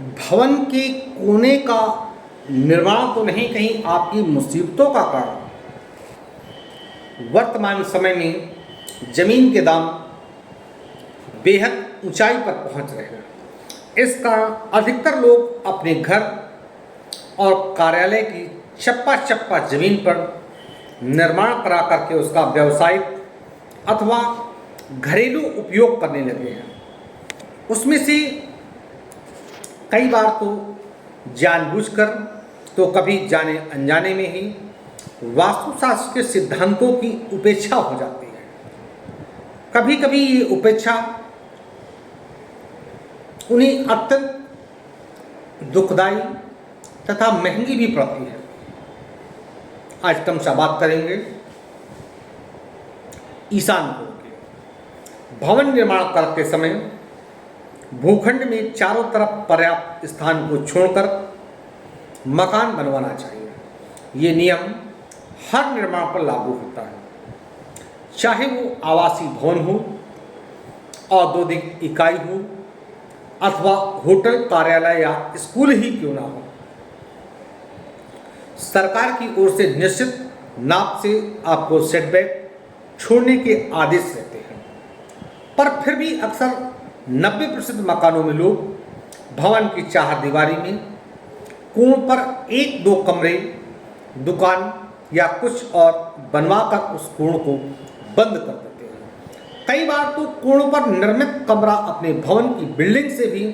भवन के कोने का निर्माण तो नहीं कहीं आपकी मुसीबतों का कारण। वर्तमान समय में जमीन के दाम बेहद ऊंचाई पर पहुंच रहे हैं। इस कारण अधिकतर लोग अपने घर और कार्यालय की चप्पा चप्पा जमीन पर निर्माण करा करके उसका व्यवसायिक अथवा घरेलू उपयोग करने लगे हैं। उसमें से कई बार तो जानबूझकर तो कभी जाने अनजाने में ही वास्तुशास्त्र के सिद्धांतों की उपेक्षा हो जाती है। कभी कभी ये उपेक्षा उन्हें अत्यंत दुखदाई तथा महंगी भी पड़ती है। आज हम बात करेंगे ईशान कोण की। भवन निर्माण करते समय भूखंड में चारों तरफ पर्याप्त स्थान को छोड़कर मकान बनवाना चाहिए। ये नियम हर निर्माण पर लागू होता है, चाहे वो आवासीय भवन हो, औद्योगिक इकाई हो अथवा होटल, कार्यालय या स्कूल ही क्यों ना हो। सरकार की ओर से निश्चित नाप से आपको सेटबैक छोड़ने के आदेश रहते हैं, पर फिर भी अक्सर 90% मकानों में लोग भवन की चारदीवारी में कोण पर 1-2 कमरे, दुकान या कुछ और बनवाकर उस कोण को बंद कर देते हैं। कई बार तो कोण पर निर्मित कमरा अपने भवन की बिल्डिंग से भी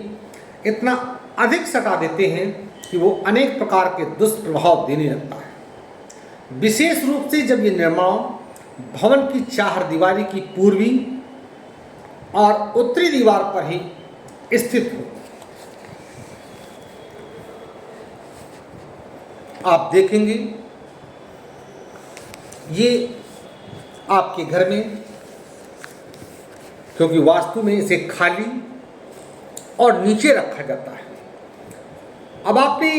इतना अधिक सटा देते हैं कि वो अनेक प्रकार के दुष्प्रभाव देने लगता है। विशेष रूप से जब ये निर्माण भवन की चारदीवारी की पूर्वी और उत्तरी दीवार पर ही स्थित हो। आप देखेंगे ये आपके घर में, क्योंकि वास्तु में इसे खाली और नीचे रखा जाता है। अब आपने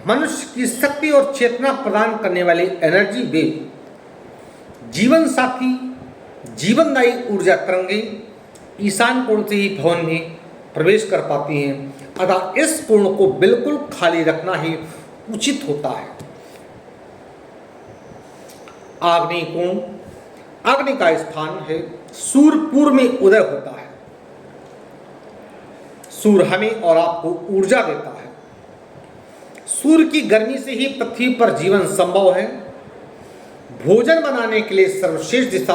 मनुष्य की शक्ति और चेतना प्रदान करने वाली एनर्जी वेव, जीवन साथी, जीवनदायी ऊर्जा तरंगें ईशान कोण से ही भवन में प्रवेश कर पाती हैं। अतः इस कोण को बिल्कुल खाली रखना ही उचित होता है। आग्नेय कोण, अग्नि का स्थान है। सूर्य पूर्व में उदय होता है। सूर्य हमें और आपको ऊर्जा देता है। सूर्य की गर्मी से ही पृथ्वी पर जीवन संभव है। भोजन बनाने के लिए सर्वश्रेष्ठ दिशा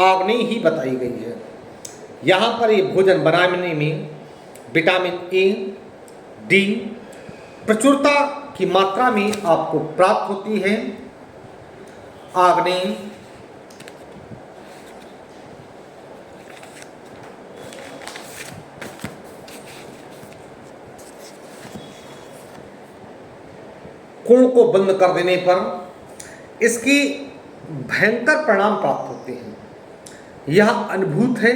आग्नेय ही बताई गई है। यहाँ पर ये भोजन बनाने में विटामिन ए, डी प्रचुरता की मात्रा में आपको प्राप्त होती है। आग्नेय कोण को बंद कर देने पर इसके भयंकर परिणाम प्राप्त होते हैं। यह अनुभूत है।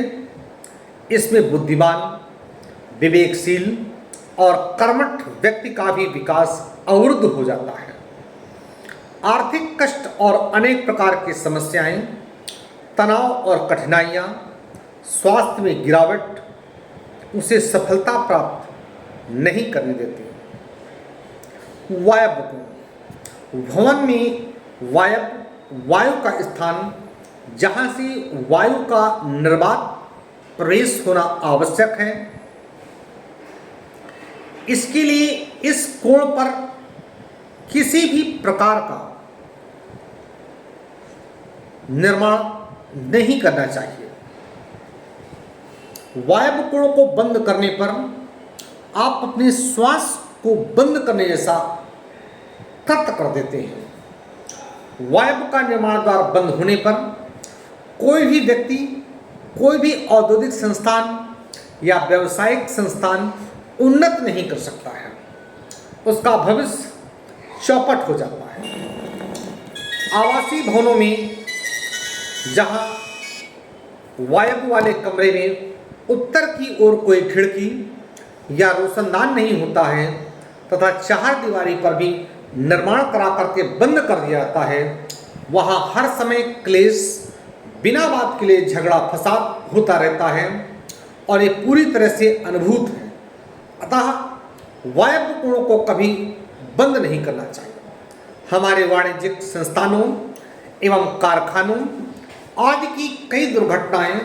इसमें बुद्धिमान, विवेकशील और कर्मठ व्यक्ति का भी विकास अवरुद्ध हो जाता है। आर्थिक कष्ट और अनेक प्रकार की समस्याएं, तनाव और कठिनाइयां, स्वास्थ्य में गिरावट उसे सफलता प्राप्त नहीं करने देती। वायव्य कोण, भवन में वायु का स्थान, जहां से वायु का निर्बाध प्रवेश होना आवश्यक है। इसके लिए इस कोण पर किसी भी प्रकार का निर्माण नहीं करना चाहिए। वायव्य कोण को बंद करने पर आप अपने श्वास को बंद करने जैसा कृत्य कर देते हैं। वायव्य का निर्माण द्वार बंद होने पर कोई भी व्यक्ति, कोई भी औद्योगिक संस्थान या व्यावसायिक संस्थान उन्नत नहीं कर सकता है। उसका भविष्य चौपट हो जाता है। आवासीय भवनों में जहां वायव्य वाले कमरे में उत्तर की ओर कोई खिड़की या रोशनदान नहीं होता है तथा चारदीवारी पर भी निर्माण करा करके बंद कर दिया जाता है, वहाँ हर समय क्लेश, बिना बात के लिए झगड़ा फसाद होता रहता है और ये पूरी तरह से अनुभूत है। अतः वायव्य कोणों को कभी बंद नहीं करना चाहिए। हमारे वाणिज्यिक संस्थानों एवं कारखानों आदि की कई दुर्घटनाएं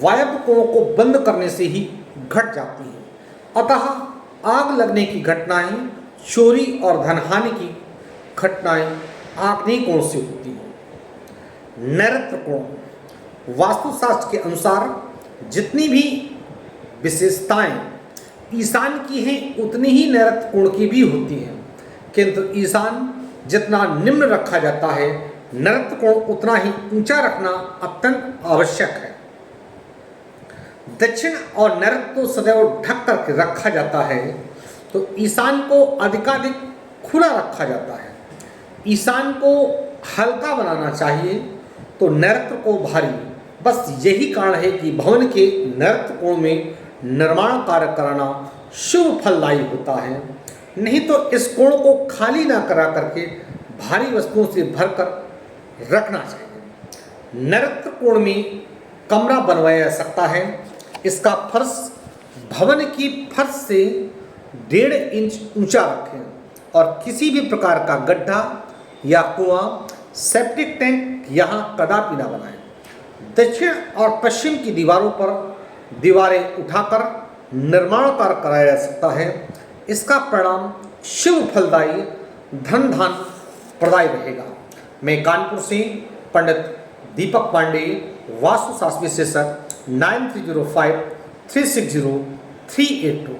वायव्य कोणों को बंद करने से ही घट जाती हैं। अतः आग लगने की घटनाएं, चोरी और धनहानि की घटनाएं आग्नेय कोण से होती हैं। नैऋत्य कोण वास्तुशास्त्र के अनुसार जितनी भी विशेषताएं ईशान की हैं उतनी ही नैऋत्य कोण की भी होती हैं, किंतु ईशान जितना निम्न रखा जाता है नैऋत्य कोण उतना ही ऊंचा रखना अत्यंत आवश्यक है। दक्षिण और नैऋत्य को सदैव ढक करके रखा जाता है तो ईशान को अधिकाधिक खुला रखा जाता है। ईशान को हल्का बनाना चाहिए तो नैऋत्य को भारी। बस यही कारण है कि भवन के नैऋत्य कोण में निर्माण कार्य कराना शुभ फलदायी होता है, नहीं तो इस कोण को खाली ना करा करके भारी वस्तुओं से भरकर रखना चाहिए। नैऋत्य कोण में कमरा बनवाया जा सकता है। इसका फर्श भवन की फर्श से 1.5 इंच ऊंचा रखें और किसी भी प्रकार का गड्ढा या कुआं, सेप्टिक टैंक यहाँ कदापि ना बनाएं। दक्षिण और पश्चिम की दीवारों पर दीवारें उठाकर निर्माण कार्य कराया जा सकता है। इसका परिणाम शुभ फलदायी धन धान प्रदायी रहेगा। मैं कानपुर से पंडित दीपक पांडे, वास्तुशास्त्र विशेषज्ञ, 9305 360 382।